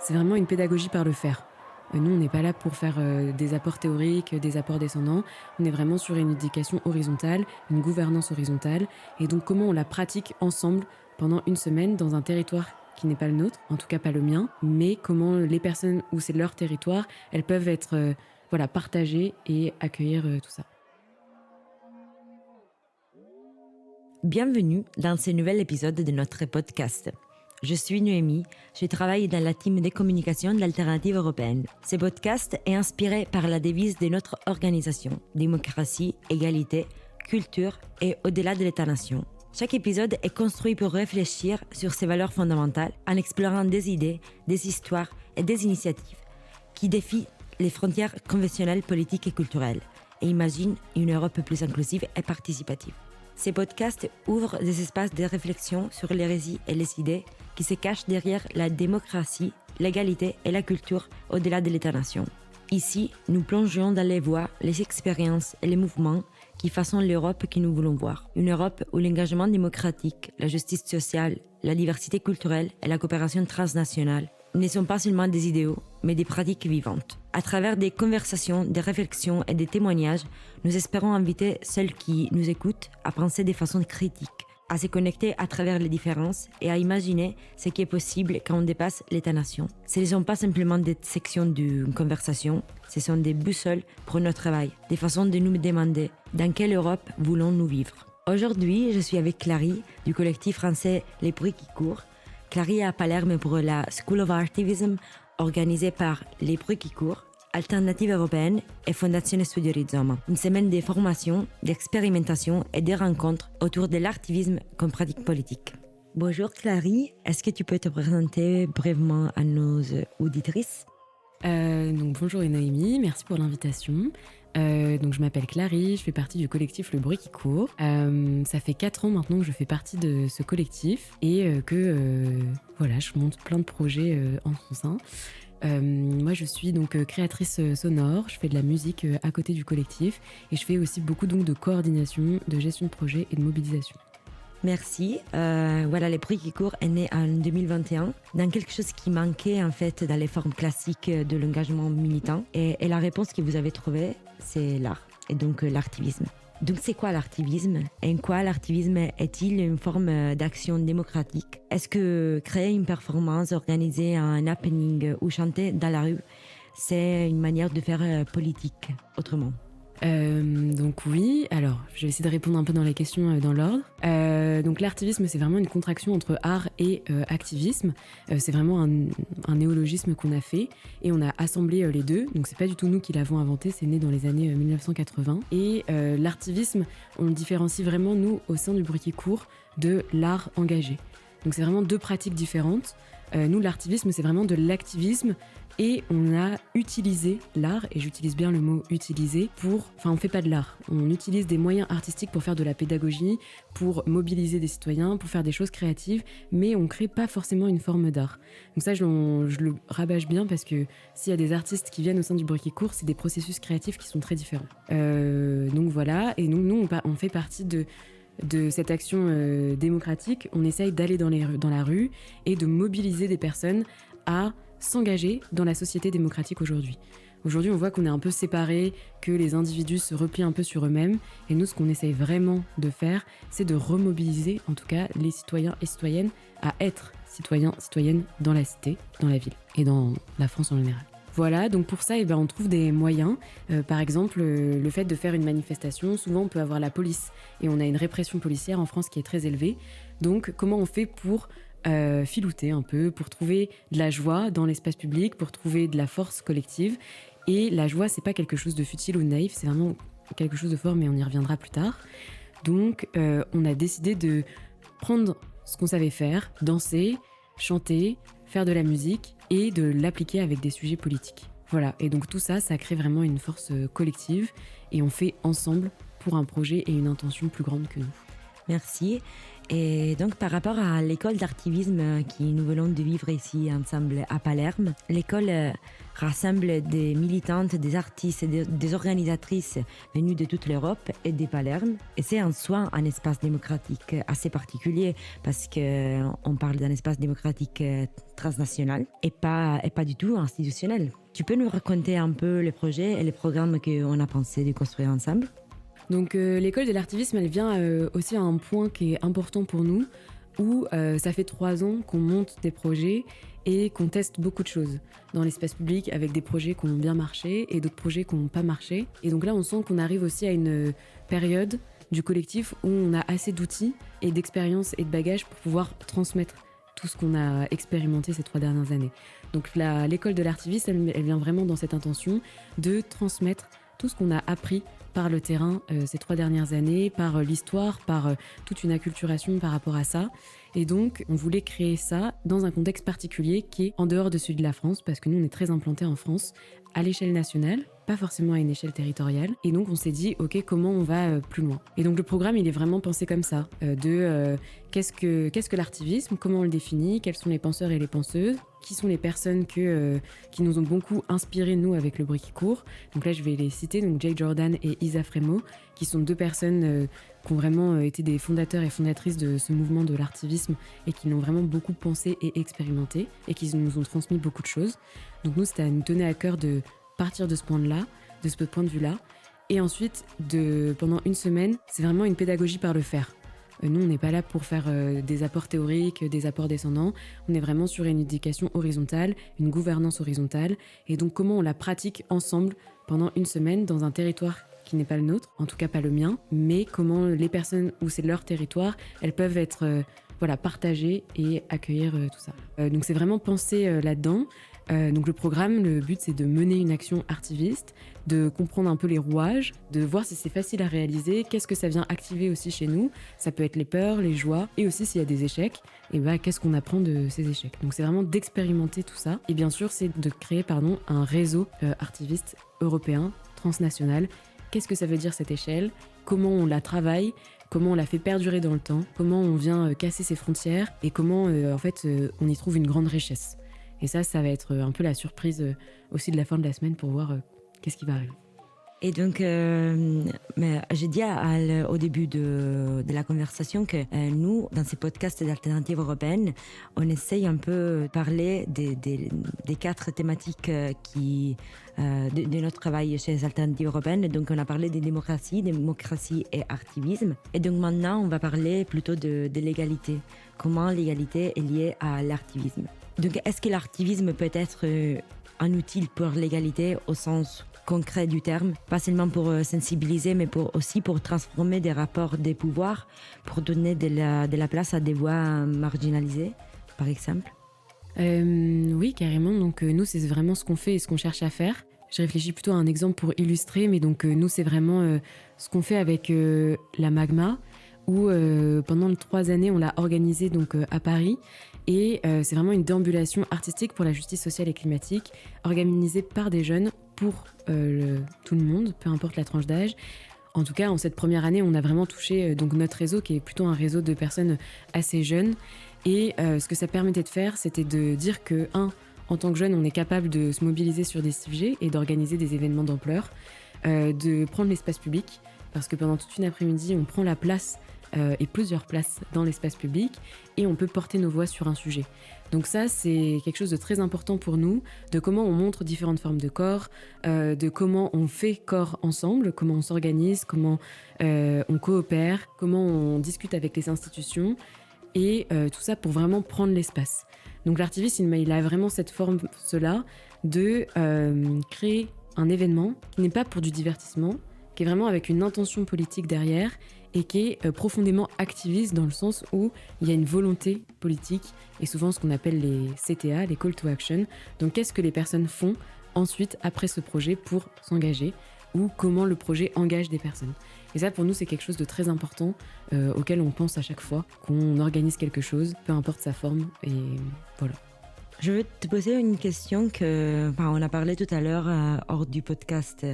C'est vraiment une pédagogie par le faire. Nous, on n'est pas là pour faire des apports théoriques, des apports descendants. On est vraiment sur une éducation horizontale, une gouvernance horizontale. Et donc, comment on la pratique ensemble pendant une semaine dans un territoire qui n'est pas le nôtre, en tout cas pas le mien, mais comment les personnes où c'est leur territoire, elles peuvent être partagées et accueillir tout ça. Bienvenue dans ce nouvel épisode de notre podcast. Je suis Noémie, je travaille dans la team de communication d'Alternative européenne. Ce podcast est inspiré par la devise de notre organisation, démocratie, égalité, culture et au-delà de l'État-nation. Chaque épisode est construit pour réfléchir sur ces valeurs fondamentales en explorant des idées, des histoires et des initiatives qui défient les frontières conventionnelles politiques et culturelles et imaginent une Europe plus inclusive et participative. Ces podcasts ouvrent des espaces de réflexion sur les récits et les idées qui se cachent derrière la démocratie, l'égalité et la culture au-delà de l'État-nation. Ici, nous plongeons dans les voies, les expériences et les mouvements qui façonnent l'Europe que nous voulons voir. Une Europe où l'engagement démocratique, la justice sociale, la diversité culturelle et la coopération transnationale ne sont pas seulement des idéaux, mais des pratiques vivantes. À travers des conversations, des réflexions et des témoignages, nous espérons inviter ceux qui nous écoutent à penser de façon critique, à se connecter à travers les différences et à imaginer ce qui est possible quand on dépasse l'État-nation. Ce ne sont pas simplement des sections d'une conversation, ce sont des boussoles pour notre travail, des façons de nous demander dans quelle Europe voulons-nous vivre. Aujourd'hui, je suis avec Clary du collectif français Les Bruits qui courent. Clary est à Palerme pour la School of Artivism organisée par Les Bruits qui courent, Alternative européenne et Fondazione Studio Rizoma. Une semaine de formation, d'expérimentation et de rencontres autour de l'artivisme comme pratique politique. Bonjour Clary, est-ce que tu peux te présenter brièvement à nos auditrices ? Donc bonjour Noémie, merci pour l'invitation. Donc je m'appelle Clary, je fais partie du collectif Le Bruit qui court. Ça fait 4 ans maintenant que je fais partie de ce collectif et je monte plein de projets en son sein. Moi je suis donc créatrice sonore, je fais de la musique à côté du collectif et je fais aussi beaucoup donc de coordination, de gestion de projet et de mobilisation. Merci. Les Bruits qui courent est né en 2021 dans quelque chose qui manquait en fait dans les formes classiques de l'engagement militant. Et la réponse que vous avez trouvée, c'est l'art et donc l'artivisme. Donc c'est quoi l'artivisme ? Et en quoi l'artivisme est-il une forme d'action démocratique ? Est-ce que créer une performance, organiser un happening ou chanter dans la rue, c'est une manière de faire politique autrement ? Donc oui, alors je vais essayer de répondre un peu dans les questions dans l'ordre. Donc l'artivisme, c'est vraiment une contraction entre art et activisme. C'est vraiment un néologisme qu'on a fait et on a assemblé les deux. Donc c'est pas du tout nous qui l'avons inventé, c'est né dans les années 1980. Et l'artivisme, on le différencie vraiment nous au sein du Bruit qui court de l'art engagé. Donc c'est vraiment deux pratiques différentes. Nous, l'artivisme, c'est vraiment de l'activisme et on a utilisé l'art, et j'utilise bien le mot utiliser, on fait pas de l'art. On utilise des moyens artistiques pour faire de la pédagogie, pour mobiliser des citoyens, pour faire des choses créatives, mais on crée pas forcément une forme d'art. Donc ça, je le rabâche bien parce que s'il y a des artistes qui viennent au sein du Bruit qui court, c'est des processus créatifs qui sont très différents. Donc voilà, et nous, on fait partie de cette action démocratique. On essaye d'aller dans la rue et de mobiliser des personnes à s'engager dans la société démocratique aujourd'hui. Aujourd'hui, on voit qu'on est un peu séparés, que les individus se replient un peu sur eux-mêmes. Et nous, ce qu'on essaye vraiment de faire, c'est de remobiliser, en tout cas, les citoyens et citoyennes à être citoyens, citoyennes dans la cité, dans la ville et dans la France en général. Voilà, donc pour ça, on trouve des moyens. Par exemple, le fait de faire une manifestation, souvent on peut avoir la police et on a une répression policière en France qui est très élevée. Donc comment on fait pour filouter un peu, pour trouver de la joie dans l'espace public, pour trouver de la force collective. Et la joie, c'est pas quelque chose de futile ou de naïf, c'est vraiment quelque chose de fort, mais on y reviendra plus tard. Donc on a décidé de prendre ce qu'on savait faire, danser, chanter, faire de la musique et de l'appliquer avec des sujets politiques. Voilà, et donc tout ça, ça crée vraiment une force collective et on fait ensemble pour un projet et une intention plus grande que nous. Merci. Et donc par rapport à l'école d'artivisme qui nous venons de vivre ici ensemble à Palerme, l'école rassemble des militantes, des artistes et des organisatrices venues de toute l'Europe et de Palerme. Et c'est en soi un espace démocratique assez particulier parce qu'on parle d'un espace démocratique transnational et pas du tout institutionnel. Tu peux nous raconter un peu les projets et les programmes qu'on a pensé de construire ensemble ? Donc l'école de l'artivisme, elle vient aussi à un point qui est important pour nous, où ça fait 3 ans qu'on monte des projets et qu'on teste beaucoup de choses dans l'espace public avec des projets qui ont bien marché et d'autres projets qui n'ont pas marché. Et donc là, on sent qu'on arrive aussi à une période du collectif où on a assez d'outils et d'expériences et de bagages pour pouvoir transmettre tout ce qu'on a expérimenté ces 3 dernières années. Donc l'école de l'artivisme, elle vient vraiment dans cette intention de transmettre tout ce qu'on a appris par le terrain ces 3 dernières années, par l'histoire, par toute une acculturation par rapport à ça. Et donc, on voulait créer ça dans un contexte particulier qui est en dehors de celui de la France, parce que nous, on est très implantés en France, à l'échelle nationale, pas forcément à une échelle territoriale. Et donc, on s'est dit, OK, comment on va plus loin ? Et donc, le programme, il est vraiment pensé comme ça, qu'est-ce que l'artivisme, comment on le définit, quels sont les penseurs et les penseuses, qui sont les personnes qui nous ont beaucoup inspirés, nous, avec le bruit qui court. Donc là, je vais les citer, donc Jay Jordan et Isa Frémo, qui sont 2 personnes qui ont vraiment été des fondateurs et fondatrices de ce mouvement de l'artivisme et qui l'ont vraiment beaucoup pensé et expérimenté et qui nous ont transmis beaucoup de choses. Donc nous, nous tenait à cœur de partir de ce point de vue-là. Et ensuite, pendant une semaine, c'est vraiment une pédagogie par le faire. Nous, on n'est pas là pour faire des apports théoriques, des apports descendants. On est vraiment sur une éducation horizontale, une gouvernance horizontale. Et donc, comment on la pratique ensemble pendant une semaine dans un territoire qui n'est pas le nôtre, en tout cas pas le mien, mais comment les personnes où c'est leur territoire, elles peuvent être partagées et accueillir tout ça. Donc, c'est vraiment pensé là-dedans. Donc le programme, le but c'est de mener une action artiviste, de comprendre un peu les rouages, de voir si c'est facile à réaliser, qu'est-ce que ça vient activer aussi chez nous. Ça peut être les peurs, les joies, et aussi s'il y a des échecs, et qu'est-ce qu'on apprend de ces échecs. Donc c'est vraiment d'expérimenter tout ça, et bien sûr c'est de créer un réseau artiviste européen, transnational. Qu'est-ce que ça veut dire cette échelle ? Comment on la travaille ? Comment on la fait perdurer dans le temps ? Comment on vient casser ses frontières ? Et comment on y trouve une grande richesse ? Et ça va être un peu la surprise aussi de la fin de la semaine pour voir qu'est-ce qui va arriver. Et donc, j'ai dit au début de la conversation que nous, dans ces podcasts d'Alternative européenne, on essaye un peu de parler des 4 thématiques de notre travail chez les Alternatives européennes. Donc, on a parlé de démocratie et activisme. Et donc, maintenant, on va parler plutôt de l'égalité. Comment l'égalité est liée à l'activisme. Donc, est-ce que l'activisme peut être un outil pour l'égalité au sens concret du terme, pas seulement pour sensibiliser, mais aussi pour transformer des rapports des pouvoirs, pour donner de la place à des voix marginalisées, par exemple ? Oui, carrément. Donc nous, c'est vraiment ce qu'on fait et ce qu'on cherche à faire. Je réfléchis plutôt à un exemple pour illustrer, mais donc nous, c'est vraiment ce qu'on fait avec la Magma, où pendant 3 années, on l'a organisé donc à Paris. Et c'est vraiment une déambulation artistique pour la justice sociale et climatique, organisée par des jeunes pour tout le monde, peu importe la tranche d'âge. En tout cas, en cette première année, on a vraiment touché donc notre réseau, qui est plutôt un réseau de personnes assez jeunes. Et ce que ça permettait de faire, c'était de dire que, en tant que jeune, on est capable de se mobiliser sur des sujets et d'organiser des événements d'ampleur, de prendre l'espace public, parce que pendant toute une après-midi, on prend la place et plusieurs places dans l'espace public et on peut porter nos voix sur un sujet. Donc ça, c'est quelque chose de très important pour nous, de comment on montre différentes formes de corps, de comment on fait corps ensemble, comment on s'organise, comment on coopère, comment on discute avec les institutions et tout ça pour vraiment prendre l'espace. Donc l'artivisme, il a vraiment cette forme-là de créer un événement qui n'est pas pour du divertissement, qui est vraiment avec une intention politique derrière et qui est profondément activiste dans le sens où il y a une volonté politique et souvent ce qu'on appelle les CTA, les Call to Action. Donc qu'est-ce que les personnes font ensuite après ce projet pour s'engager ou comment le projet engage des personnes. Et ça pour nous c'est quelque chose de très important auquel on pense à chaque fois qu'on organise quelque chose, peu importe sa forme et voilà. Je veux te poser une question on a parlé tout à l'heure hors du podcast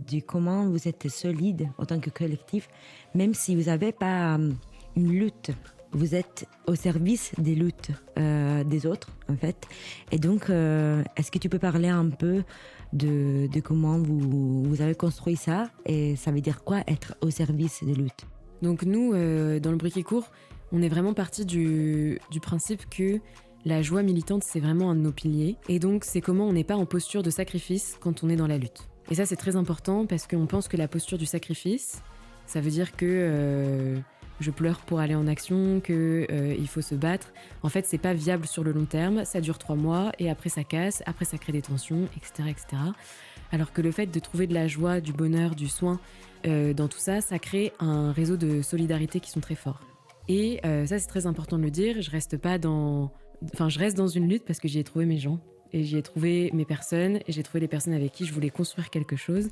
du comment vous êtes solide en tant que collectif, même si vous n'avez pas une lutte vous êtes au service des luttes des autres, en fait. Et donc, est-ce que tu peux parler un peu de comment vous avez construit ça? Et ça veut dire quoi, être au service des luttes? Donc nous, dans le Briquet Court, on est vraiment parti du principe que la joie militante, c'est vraiment un de nos piliers. Et donc, c'est comment on n'est pas en posture de sacrifice quand on est dans la lutte. Et ça, c'est très important parce qu'on pense que la posture du sacrifice, ça veut dire que je pleure pour aller en action, qu'il faut se battre. En fait, c'est pas viable sur le long terme. Ça dure 3 mois et après ça casse, après ça crée des tensions, etc., etc. Alors que le fait de trouver de la joie, du bonheur, du soin dans tout ça, ça crée un réseau de solidarité qui sont très forts. Et ça, c'est très important de le dire. Je reste dans une lutte parce que j'y ai trouvé mes gens. Et j'y ai trouvé mes personnes, et j'ai trouvé les personnes avec qui je voulais construire quelque chose.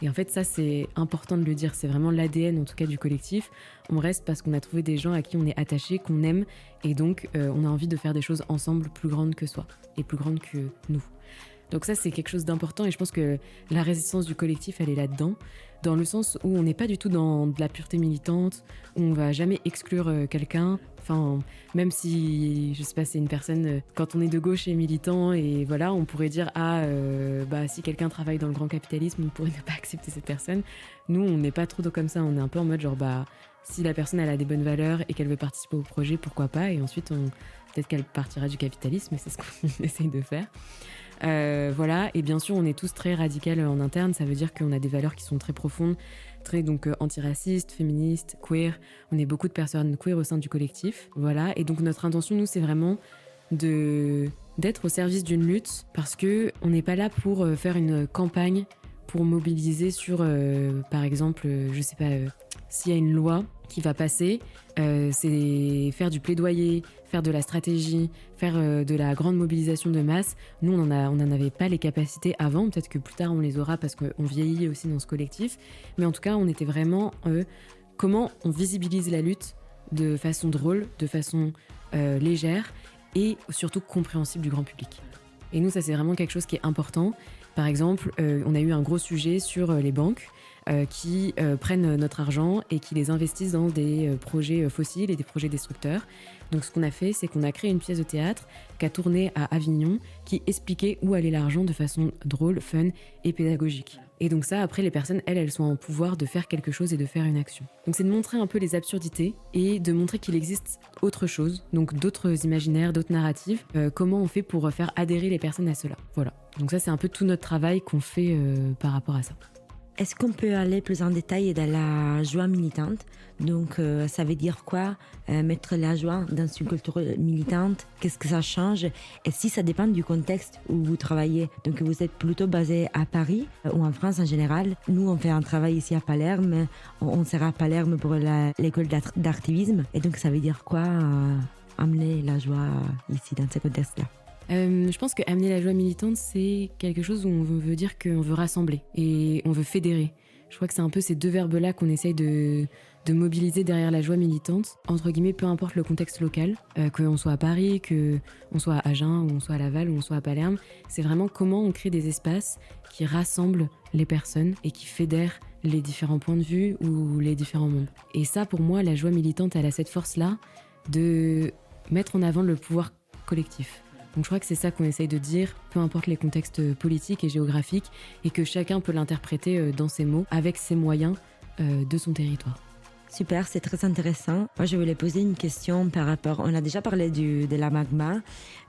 Et en fait, ça, c'est important de le dire. C'est vraiment l'ADN, en tout cas, du collectif. On reste parce qu'on a trouvé des gens à qui on est attaché, qu'on aime. Et donc, on a envie de faire des choses ensemble plus grandes que soi et plus grandes que nous. Donc ça, c'est quelque chose d'important. Et je pense que la résistance du collectif, elle est là-dedans. Dans le sens où on n'est pas du tout dans de la pureté militante, où on va jamais exclure quelqu'un. Enfin, même si, je sais pas, c'est une personne, quand on est de gauche et militant, et voilà, on pourrait dire, si quelqu'un travaille dans le grand capitalisme, on pourrait ne pas accepter cette personne. Nous, on n'est pas trop comme ça, on est un peu en mode si la personne, elle a des bonnes valeurs et qu'elle veut participer au projet, pourquoi pas, et ensuite, peut-être qu'elle partira du capitalisme, et c'est ce qu'on essaye de faire. Voilà, et bien sûr on est tous très radicaux en interne, ça veut dire qu'on a des valeurs qui sont très profondes, très antiracistes, féministes, queer. On est beaucoup de personnes queer au sein du collectif, voilà. Et donc notre intention, nous, c'est vraiment d'être au service d'une lutte, parce que on n'est pas là pour faire une campagne pour mobiliser sur, par exemple, s'il y a une loi qui va passer, c'est faire du plaidoyer, faire de la stratégie, faire de la grande mobilisation de masse. Nous, on n'en avait pas les capacités avant, peut-être que plus tard on les aura parce qu'on vieillit aussi dans ce collectif, mais en tout cas, on était vraiment comment on visibilise la lutte de façon drôle, de façon légère et surtout compréhensible du grand public. Et nous, ça, c'est vraiment quelque chose qui est important. Par exemple, on a eu un gros sujet sur les banques qui prennent notre argent et qui les investissent dans des projets fossiles et des projets destructeurs. Donc ce qu'on a fait, c'est qu'on a créé une pièce de théâtre qui a tourné à Avignon, qui expliquait où allait l'argent de façon drôle, fun et pédagogique. Et donc ça, après, les personnes, elles sont en pouvoir de faire quelque chose et de faire une action. Donc c'est de montrer un peu les absurdités et de montrer qu'il existe autre chose, donc d'autres imaginaires, d'autres narratifs. Comment on fait pour faire adhérer les personnes à cela. Voilà. Donc ça, c'est un peu tout notre travail qu'on fait par rapport à ça. Est-ce qu'on peut aller plus en détail dans la joie militante? Donc, ça veut dire quoi, mettre la joie dans une culture militante? Qu'est-ce que ça change? Et si ça dépend du contexte où vous travaillez? Donc, vous êtes plutôt basé à Paris ou en France en général. Nous, on fait un travail ici à Palerme. On sera à Palerme pour l'école d'artivisme. Et donc, ça veut dire quoi, amener la joie ici, dans ce contexte-là? Je pense qu'amener la joie militante, c'est quelque chose où on veut dire qu'on veut rassembler et on veut fédérer. Je crois que c'est un peu ces deux verbes-là qu'on essaye de mobiliser derrière la joie militante, entre guillemets, peu importe le contexte local, qu'on soit à Paris, qu'on soit à Agen, ou on soit à Laval, ou on soit à Palerme. C'est vraiment comment on crée des espaces qui rassemblent les personnes et qui fédèrent les différents points de vue ou les différents mondes. Et ça, pour moi, la joie militante, elle a cette force-là de mettre en avant le pouvoir collectif. Donc je crois que c'est ça qu'on essaye de dire, peu importe les contextes politiques et géographiques, et que chacun peut l'interpréter dans ses mots, avec ses moyens de son territoire. Super, c'est très intéressant. Moi, je voulais poser une question par rapport... On a déjà parlé de la magma,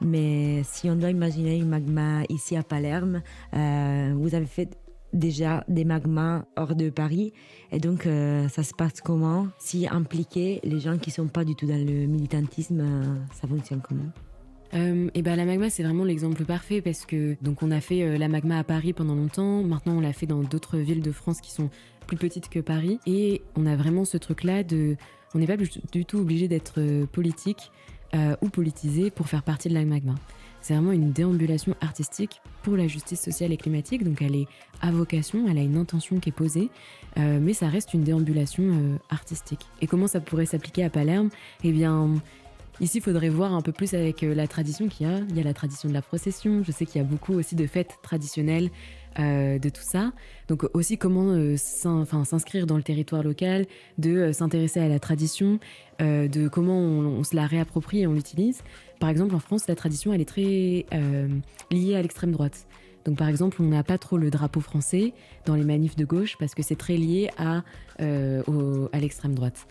mais si on doit imaginer une magma ici à Palerme, vous avez fait déjà des magmas hors de Paris, et donc ça se passe comment? Si impliquer les gens qui ne sont pas du tout dans le militantisme, ça fonctionne comment? La magma, c'est vraiment l'exemple parfait parce que donc on a fait la magma à Paris pendant longtemps. Maintenant, on l'a fait dans d'autres villes de France qui sont plus petites que Paris. Et on a vraiment ce truc-là on n'est pas du tout obligé d'être politique ou politisé pour faire partie de la magma. C'est vraiment une déambulation artistique pour la justice sociale et climatique. Donc elle est à vocation, elle a une intention qui est posée, mais ça reste une déambulation artistique. Et comment ça pourrait s'appliquer à Palerme? Eh bien... Ici, il faudrait voir un peu plus avec la tradition qu'il y a. Il y a la tradition de la procession. Je sais qu'il y a beaucoup aussi de fêtes traditionnelles de tout ça. Donc aussi comment s'inscrire dans le territoire local, de s'intéresser à la tradition, de comment on se la réapproprie et on l'utilise. Par exemple, en France, la tradition, elle est très liée à l'extrême droite. Donc par exemple, on n'a pas trop le drapeau français dans les manifs de gauche parce que c'est très lié à l'extrême droite.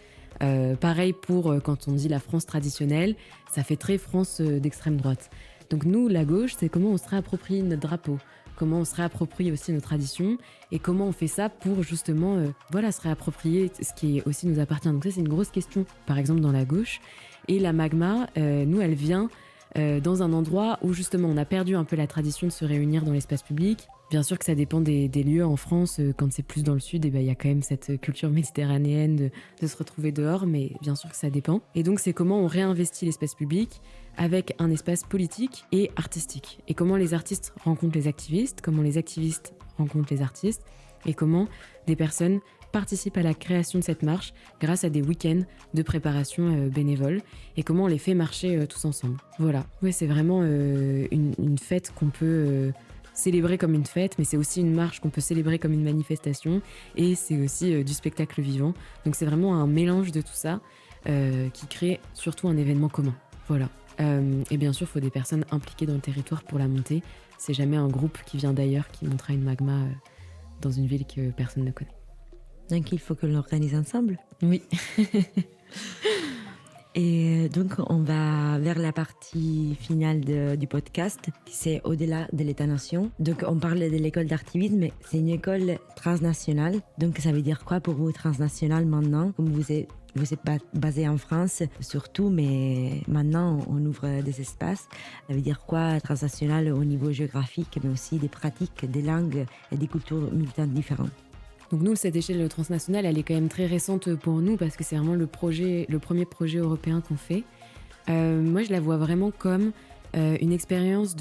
Pareil pour quand on dit la France traditionnelle, ça fait très France d'extrême droite. Donc nous, la gauche, c'est comment on se réapproprie notre drapeau, comment on se réapproprie aussi nos traditions et comment on fait ça pour justement se réapproprier ce qui aussi nous appartient. Donc ça, c'est une grosse question, par exemple, dans la gauche. Et la Magma, nous, elle vient dans un endroit où justement on a perdu un peu la tradition de se réunir dans l'espace public. Bien sûr que ça dépend des lieux en France. Quand c'est plus dans le sud, y a quand même cette culture méditerranéenne de se retrouver dehors, mais bien sûr que ça dépend. Et donc c'est comment on réinvestit l'espace public avec un espace politique et artistique. Et comment les artistes rencontrent les activistes, comment les activistes rencontrent les artistes, et comment des personnes participent à la création de cette marche grâce à des week-ends de préparation bénévole et comment on les fait marcher tous ensemble. Voilà. Ouais, c'est vraiment une fête qu'on peut célébrer comme une fête, mais c'est aussi une marche qu'on peut célébrer comme une manifestation et c'est aussi du spectacle vivant. Donc c'est vraiment un mélange de tout ça qui crée surtout un événement commun. Voilà. Et bien sûr, il faut des personnes impliquées dans le territoire pour la monter. C'est jamais un groupe qui vient d'ailleurs qui montera une magma dans une ville que personne ne connaît. Donc il faut que l'organise ensemble. Oui. Et donc on va vers la partie finale du podcast, c'est au-delà de l'État-nation. Donc on parle de l'école d'artivisme, mais c'est une école transnationale. Donc ça veut dire quoi pour vous transnational maintenant, comme vous êtes basé en France surtout, mais maintenant on ouvre des espaces. Ça veut dire quoi transnational au niveau géographique, mais aussi des pratiques, des langues et des cultures militantes différentes. Donc nous, cette échelle transnationale, elle est quand même très récente pour nous parce que c'est vraiment le premier projet européen qu'on fait. Moi, je la vois vraiment comme une expérience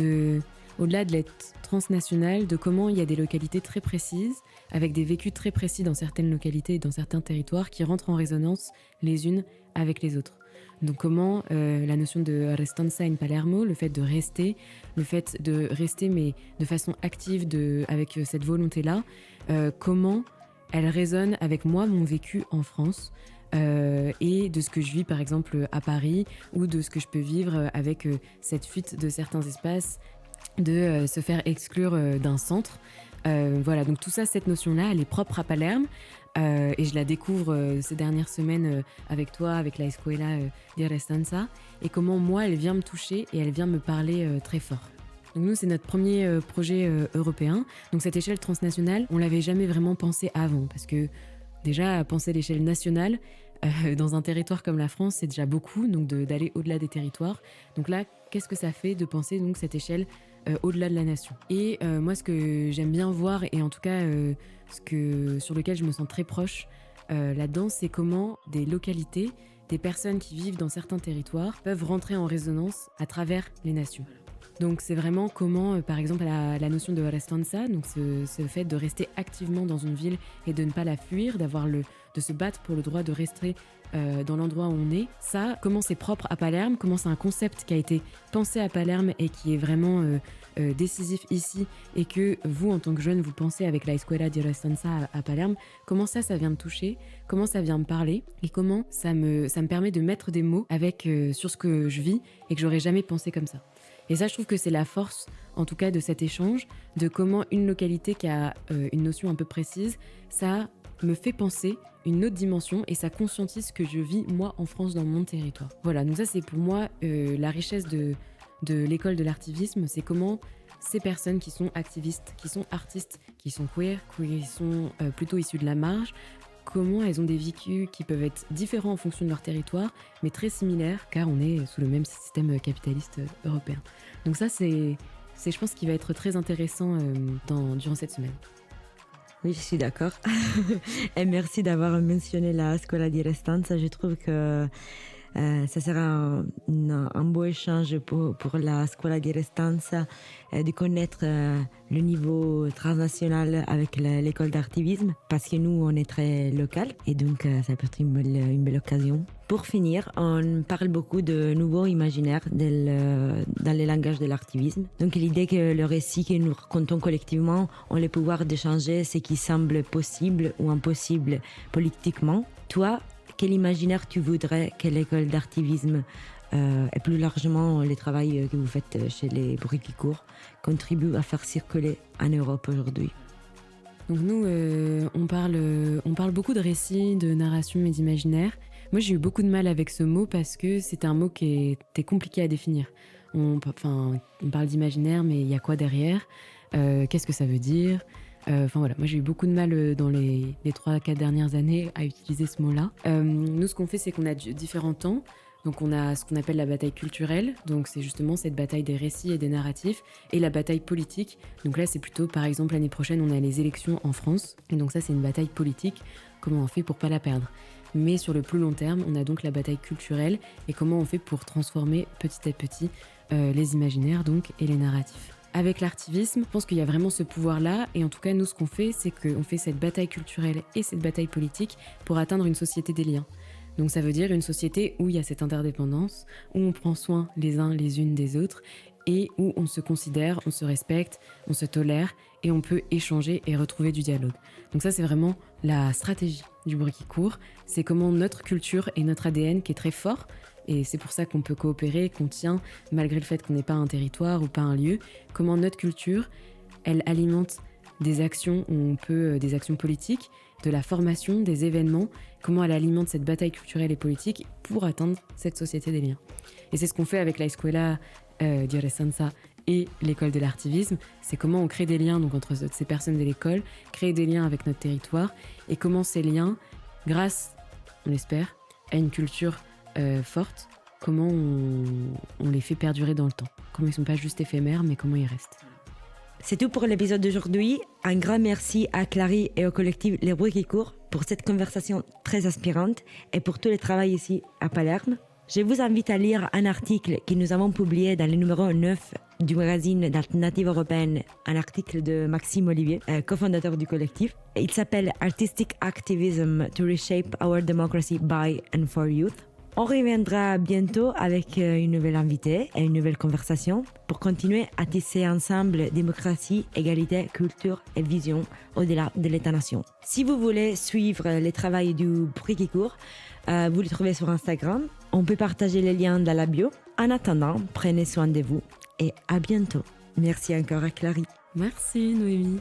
au-delà de l'être transnationale, de comment il y a des localités très précises, avec des vécus très précis dans certaines localités et dans certains territoires qui rentrent en résonance les unes avec les autres. Donc comment la notion de restanza in Palermo, le fait de rester mais de façon active, avec cette volonté-là, comment elle résonne avec moi, mon vécu en France, et de ce que je vis par exemple à Paris, ou de ce que je peux vivre avec cette fuite de certains espaces, de se faire exclure d'un centre. Voilà, donc tout ça, cette notion-là, elle est propre à Palerme, et je la découvre ces dernières semaines avec toi, avec la Escuela di Restanza, et comment moi, elle vient me toucher et elle vient me parler très fort. Donc nous, c'est notre premier projet européen. Donc cette échelle transnationale, on l'avait jamais vraiment pensé avant, parce que déjà, penser l'échelle nationale dans un territoire comme la France, c'est déjà beaucoup, donc d'aller au-delà des territoires. Donc là, qu'est-ce que ça fait de penser donc cette échelle au-delà de la nation? Et moi, ce que j'aime bien voir, et en tout cas sur lequel je me sens très proche là-dedans, c'est comment des localités, des personnes qui vivent dans certains territoires peuvent rentrer en résonance à travers les nations. Donc c'est vraiment comment, par exemple, la notion de restanza, donc ce fait de rester activement dans une ville et de ne pas la fuir, de se battre pour le droit de rester dans l'endroit où on est. Ça, comment c'est propre à Palerme, comment c'est un concept qui a été pensé à Palerme et qui est vraiment décisif ici, et que vous, en tant que jeune, vous pensez avec la Escuela di Restanza à Palerme, comment ça vient me toucher, comment ça vient me parler, et comment ça me permet de mettre des mots sur ce que je vis et que j'aurais jamais pensé comme ça. Et ça, je trouve que c'est la force, en tout cas, de cet échange, de comment une localité qui a une notion un peu précise, ça me fait penser une autre dimension et ça conscientise ce que je vis, moi, en France, dans mon territoire. Voilà, donc ça, c'est pour moi la richesse de l'école de l'artivisme, c'est comment ces personnes qui sont activistes, qui sont artistes, qui sont queer, qui sont plutôt issus de la marge, comment elles ont des vécus qui peuvent être différents en fonction de leur territoire, mais très similaires, car on est sous le même système capitaliste européen. Donc ça, c'est je pense, qui va être très intéressant durant cette semaine. Oui, je suis d'accord. Et merci d'avoir mentionné la Scuola di Restanza. Je trouve que Ça sera un beau échange pour la Scuola di Restanza, de connaître le niveau transnational avec l'école d'artivisme, parce que nous, on est très local, et donc ça peut être une belle occasion. Pour finir, on parle beaucoup de nouveaux imaginaires dans les langages de l'artivisme. Donc l'idée que le récit que nous racontons collectivement ont le pouvoir de changer ce qui semble possible ou impossible politiquement. Toi, quel imaginaire tu voudrais que l'école d'artivisme et plus largement le travail que vous faites chez les bruits qui courent contribue à faire circuler en Europe aujourd'hui? Donc nous, on parle beaucoup de récits, de narration et d'imaginaire. Moi, j'ai eu beaucoup de mal avec ce mot parce que c'était un mot qui était compliqué à définir. On parle d'imaginaire, mais il y a quoi derrière? Qu'est-ce que ça veut dire? Voilà, moi j'ai eu beaucoup de mal dans les 3-4 dernières années à utiliser ce mot-là. Nous, ce qu'on fait, c'est qu'on a différents temps. Donc on a ce qu'on appelle la bataille culturelle, donc c'est justement cette bataille des récits et des narratifs, et la bataille politique. Donc là, c'est plutôt, par exemple, l'année prochaine, on a les élections en France, et donc ça, c'est une bataille politique. Comment on fait pour pas la perdre? Mais sur le plus long terme, on a donc la bataille culturelle, et comment on fait pour transformer petit à petit les imaginaires donc, et les narratifs. Avec l'artivisme, je pense qu'il y a vraiment ce pouvoir-là, et en tout cas, nous, ce qu'on fait, c'est qu'on fait cette bataille culturelle et cette bataille politique pour atteindre une société des liens. Donc ça veut dire une société où il y a cette interdépendance, où on prend soin les uns les unes des autres, et où on se considère, on se respecte, on se tolère, et on peut échanger et retrouver du dialogue. Donc ça, c'est vraiment la stratégie du bruit qui court, c'est comment notre culture et notre ADN, qui est très fort, et c'est pour ça qu'on peut coopérer, qu'on tient, malgré le fait qu'on n'est pas un territoire ou pas un lieu, comment notre culture, elle alimente des actions où on peut, des actions politiques, de la formation, des événements, comment elle alimente cette bataille culturelle et politique pour atteindre cette société des liens. Et c'est ce qu'on fait avec la Scuola di Restanza et l'école de l'artivisme, c'est comment on crée des liens donc, entre ces personnes de l'école, créer des liens avec notre territoire, et comment ces liens, grâce, on l'espère, à une culture forte, comment on les fait perdurer dans le temps. Comment ils ne sont pas juste éphémères, mais comment ils restent. C'est tout pour l'épisode d'aujourd'hui. Un grand merci à Clary et au collectif Les Bruits qui courent pour cette conversation très inspirante et pour tout le travail ici à Palerme. Je vous invite à lire un article que nous avons publié dans le numéro 9 du magazine d'Alternative européenne, un article de Maxime Olivier, cofondateur du collectif. Il s'appelle Artistic Activism to Reshape Our Democracy by and for Youth. On reviendra bientôt avec une nouvelle invitée et une nouvelle conversation pour continuer à tisser ensemble démocratie, égalité, culture et vision au-delà de l'État-nation. Si vous voulez suivre les travaux du bruit qui court, vous le trouvez sur Instagram. On peut partager les liens dans la bio. En attendant, prenez soin de vous et à bientôt. Merci encore à Clary. Merci Noémie.